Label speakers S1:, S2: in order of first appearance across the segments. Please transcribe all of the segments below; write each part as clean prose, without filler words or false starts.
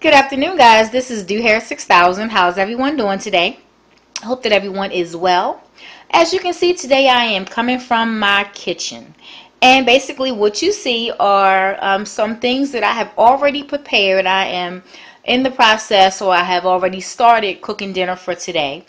S1: Good afternoon, guys. This is Do Hair 6000. How's everyone doing today? I hope that everyone is well. As you can see today, I am coming from my kitchen. And basically what you see are some things that I have already prepared. I am in the process, or I have already started cooking dinner for today.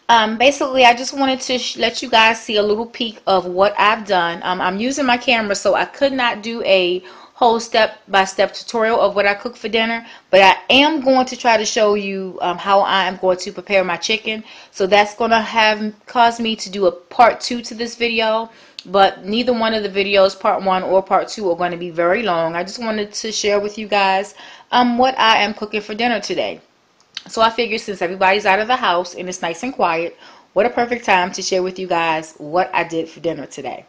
S1: Basically, I just wanted to let you guys see a little peek of what I've done. I'm using my camera, so I could not do a whole step-by-step tutorial of what I cook for dinner, but I am going to try to show you how I am going to prepare my chicken. So that's going to have caused me to do a part 2 to this video, but neither one of the videos, part 1 or part 2, are going to be very long. I just wanted to share with you guys what I am cooking for dinner today. So I figured since everybody's out of the house and it's nice and quiet, what a perfect time to share with you guys what I did for dinner today.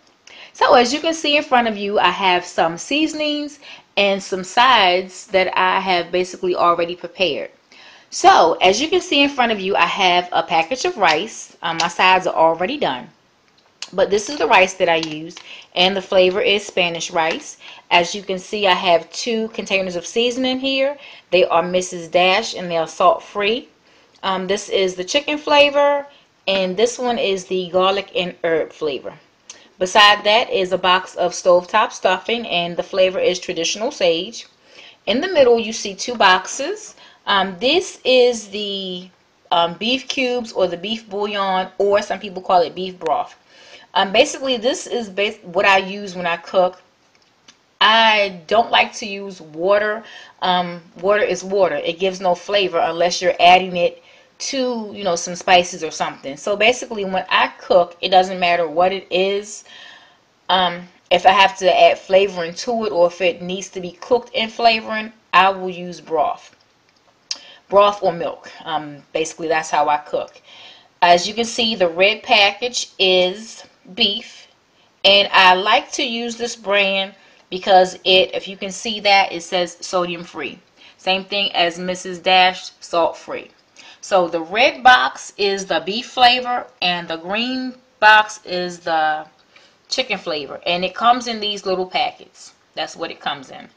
S1: So as you can see in front of you, I have some seasonings and some sides that I have basically already prepared. So as you can see in front of you, I have a package of rice. My sides are already done. But this is the rice that I use, and the flavor is Spanish rice. As you can see, I have 2 containers of seasoning here. They are Mrs. Dash, and they are salt free. This is the chicken flavor, and this one is the garlic and herb flavor. Beside that is a box of stovetop stuffing, and the flavor is traditional sage. In the middle, you see 2 boxes. This is the beef cubes, or the beef bouillon, or some people call it beef broth. Basically, this is what I use when I cook. I don't like to use water. Water is water. It gives no flavor unless you're adding it to, some spices or something. So basically, when I cook, it doesn't matter what it is. If I have to add flavoring to it, or if it needs to be cooked in flavoring, I will use broth. Broth or milk. Basically, that's how I cook. As you can see, the red package is beef, and I like to use this brand because if you can see that, it says sodium free. Same thing as Mrs. Dash, salt free. So the red box is the beef flavor, and the green box is the chicken flavor, and it comes in these little packets. That's what it comes in.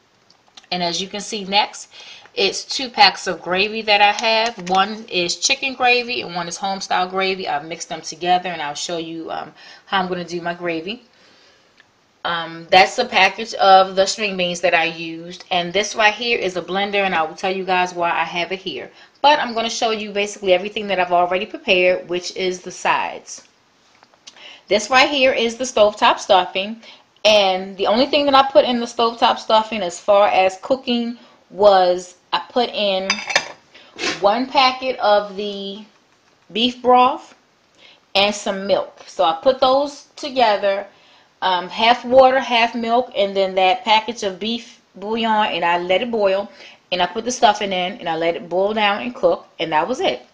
S1: And as you can see next, it's 2 packs of gravy that I have. One is chicken gravy and one is home style gravy. I've mixed them together, and I'll show you how I'm going to do my gravy. That's a package of the string beans that I used, and this right here is a blender, and I will tell you guys why I have it here. But I'm going to show you basically everything that I've already prepared, which is the sides. This right here is the stovetop stuffing, and the only thing that I put in the stovetop stuffing as far as cooking was I put in 1 packet of the beef broth and some milk. So I put those together, half water, half milk, and then that package of beef bouillon, and I let it boil, and I put the stuffing in, and I let it boil down and cook, and that was it.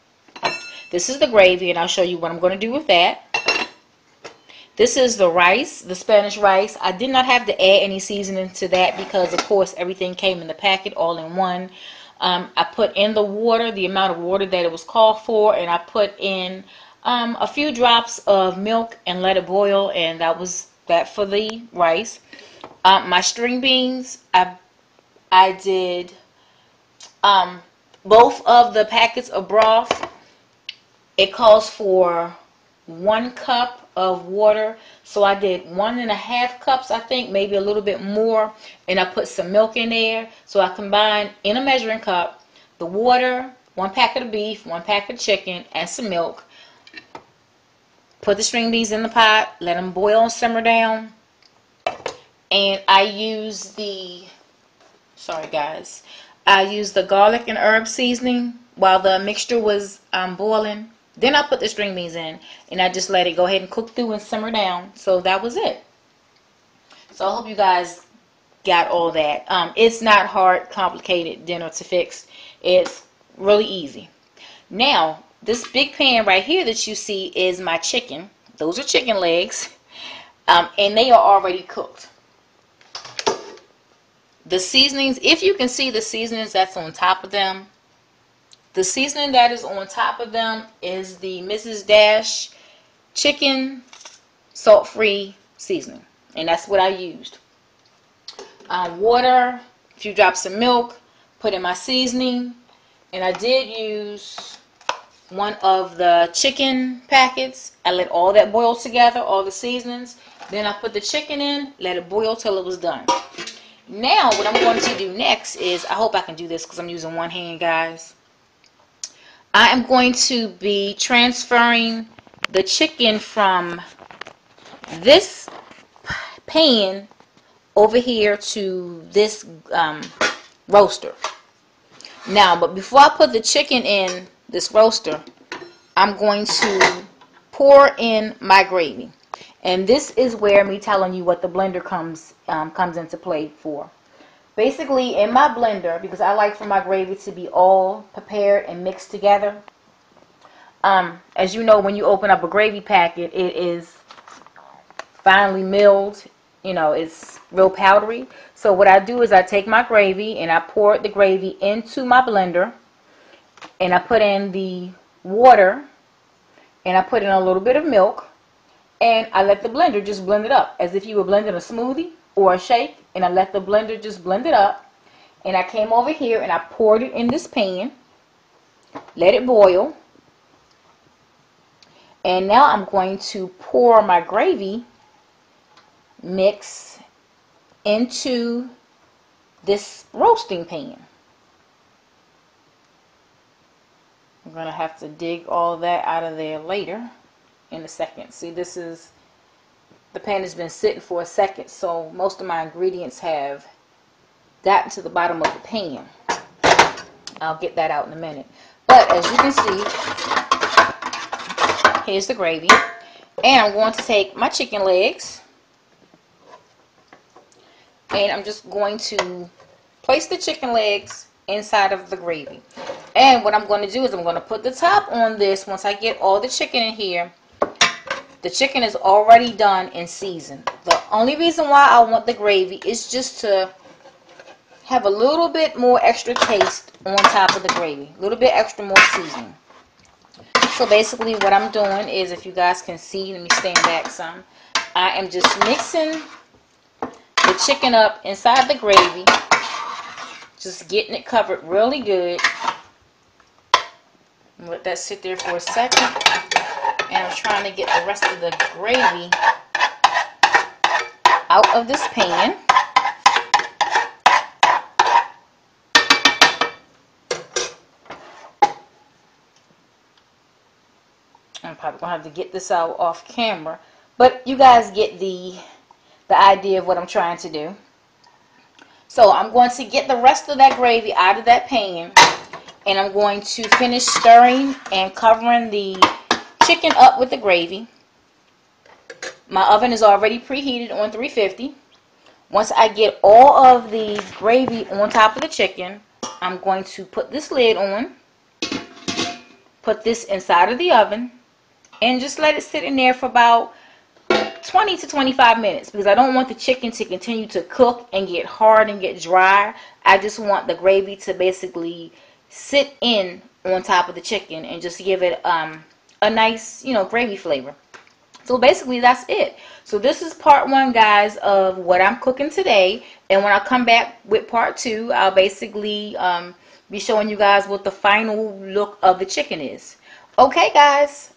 S1: This is the gravy, and I'll show you what I'm going to do with that. This is the rice, the Spanish rice. I did not have to add any seasoning to that because, of course, everything came in the packet all in one. I put in the water, the amount of water that it was called for, and I put in a few drops of milk and let it boil, and that was that for the rice. My string beans, I did both of the packets of broth. It calls for 1 cup of water, so I did 1.5 cups, I think, maybe a little bit more, and I put some milk in there. So I combined in a measuring cup the water, 1 packet of beef, 1 packet of chicken, and some milk. Put the string beans in the pot, let them boil and simmer down, and I use the garlic and herb seasoning while the mixture was boiling. Then I put the string beans in, and I just let it go ahead and cook through and simmer down. So that was it. So I hope you guys got all that. It's not hard, complicated dinner to fix. It's really easy. Now, this big pan right here that you see is my chicken. Those are chicken legs, and they are already cooked. The seasonings, if you can see the seasonings that's on top of them, the seasoning that is on top of them is the Mrs. Dash chicken salt-free seasoning, and that's what I used. Water, a few drops of milk, put in my seasoning, and I did use one of the chicken packets. I let all that boil together, all the seasonings. Then I put the chicken in, let it boil till it was done. Now what I'm going to do next is, I hope I can do this because I'm using one hand, guys. I am going to be transferring the chicken from this pan over here to this roaster. Now, but before I put the chicken in this roaster, I'm going to pour in my gravy. And this is where me telling you what the blender comes into play for. Basically, in my blender, because I like for my gravy to be all prepared and mixed together. As you know, when you open up a gravy packet, it is finely milled. You know, it's real powdery. So what I do is I take my gravy and I pour the gravy into my blender. And I put in the water. And I put in a little bit of milk. And I let the blender just blend it up as if you were blending a smoothie or a shake. And I let the blender just blend it up. And I came over here and I poured it in this pan. Let it boil. And now I'm going to pour my gravy mix into this roasting pan. I'm going to have to dig all that out of there later in a second. See, this is, the pan has been sitting for a second, so most of my ingredients have gotten to the bottom of the pan. I'll get that out in a minute. But as you can see, here's the gravy. And I'm going to take my chicken legs. And I'm just going to place the chicken legs inside of the gravy. And what I'm going to do is I'm going to put the top on this once I get all the chicken in here. The chicken is already done and seasoned. The only reason why I want the gravy is just to have a little bit more extra taste on top of the gravy. A little bit extra more seasoning. So basically what I'm doing is, if you guys can see, let me stand back some. I am just mixing the chicken up inside the gravy. Just getting it covered really good. Let that sit there for a second. And I'm trying to get the rest of the gravy out of this pan. I'm probably going to have to get this out off camera. But you guys get the idea of what I'm trying to do. So I'm going to get the rest of that gravy out of that pan. And I'm going to finish stirring and covering the chicken up with the gravy. My oven is already preheated on 350. Once I get all of the gravy on top of the chicken, I'm going to put this lid on. Put this inside of the oven. And just let it sit in there for about 20 to 25 minutes, because I don't want the chicken to continue to cook and get hard and get dry. I just want the gravy to basically sit in on top of the chicken and just give it a nice, gravy flavor. So basically that's it. So this is part one, guys, of what I'm cooking today. And when I come back with part two, I'll basically be showing you guys what the final look of the chicken is. Okay, guys.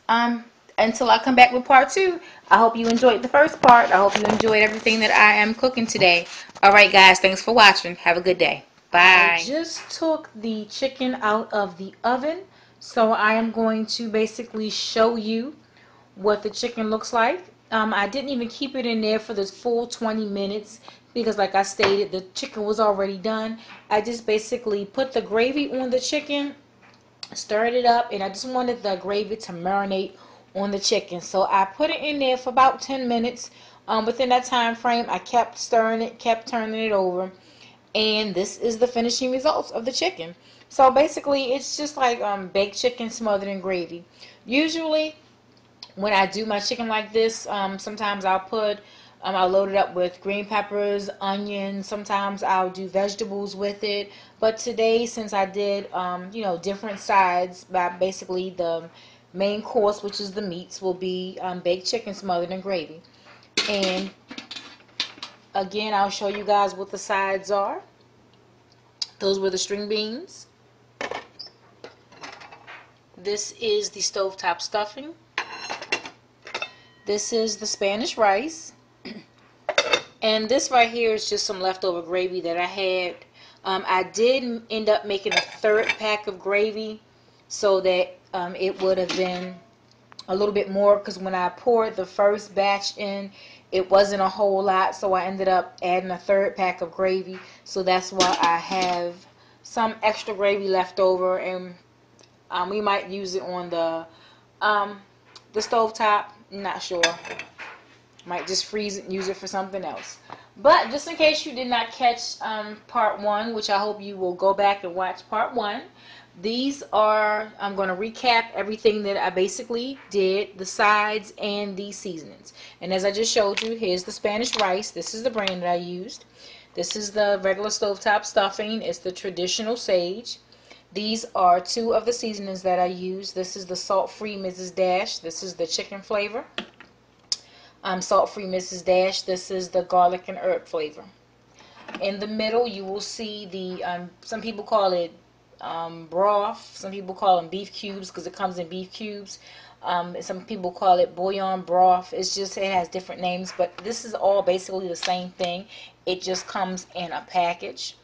S1: Until I come back with part two, I hope you enjoyed the first part. I hope you enjoyed everything that I am cooking today. Alright, guys, thanks for watching. Have a good day. Bye. I just took the chicken out of the oven, so I am going to basically show you what the chicken looks like. I didn't even keep it in there for the full 20 minutes because, like I stated, the chicken was already done. I just basically put the gravy on the chicken, stirred it up, and I just wanted the gravy to marinate on the chicken. So I put it in there for about 10 minutes. Within that time frame, I kept stirring it, kept turning it over, and this is the finishing results of the chicken. So basically, it's just like baked chicken smothered in gravy. Usually, when I do my chicken like this, sometimes I'll load it up with green peppers, onions. Sometimes I'll do vegetables with it. But today, since I did, different sides, basically the main course, which is the meats, will be baked chicken smothered in gravy. And again, I'll show you guys what the sides are. Those were the string beans. This is the stovetop stuffing. This is the Spanish rice. And this right here is just some leftover gravy that I had. I did end up making a third pack of gravy so that it would have been a little bit more, because when I poured the first batch in, it wasn't a whole lot, so I ended up adding a third pack of gravy. So that's why I have some extra gravy left over, and we might use it on the stovetop. Not sure. Might just freeze it and use it for something else. But just in case you did not catch part one, which I hope you will go back and watch part one, these are, I'm going to recap everything that I basically did, the sides and the seasonings. And as I just showed you, here's the Spanish rice. This is the brand that I used. This is the regular stovetop stuffing. It's the traditional sage. These are two of the seasonings that I use. This is the salt-free Mrs. Dash. This is the chicken flavor. Salt-free Mrs. Dash. This is the garlic and herb flavor. In the middle, you will see the, some people call it broth. Some people call them beef cubes because it comes in beef cubes. Some people call it bouillon broth. It's just, it has different names, but this is all basically the same thing. It just comes in a package.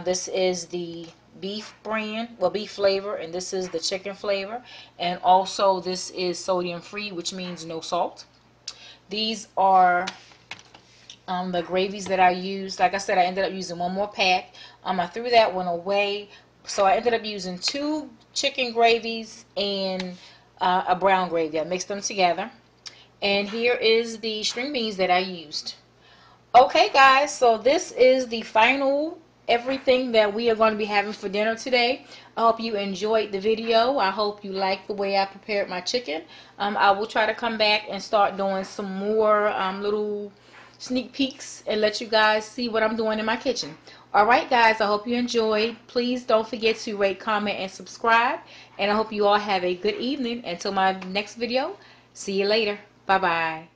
S1: This is the beef brand, well, beef flavor, and this is the chicken flavor. And also this is sodium free, which means no salt. These are the gravies that I used. Like I said, I ended up using one more pack. I threw that one away. So I ended up using 2 chicken gravies and a brown gravy. I mixed them together. And here is the string beans that I used. Okay, guys, so this is the final everything that we are going to be having for dinner today. I hope you enjoyed the video. I hope you liked the way I prepared my chicken. I will try to come back and start doing some more little sneak peeks and let you guys see what I'm doing in my kitchen. Alright guys, I hope you enjoyed. Please don't forget to rate, comment, and subscribe. And I hope you all have a good evening. Until my next video, see you later. Bye-bye.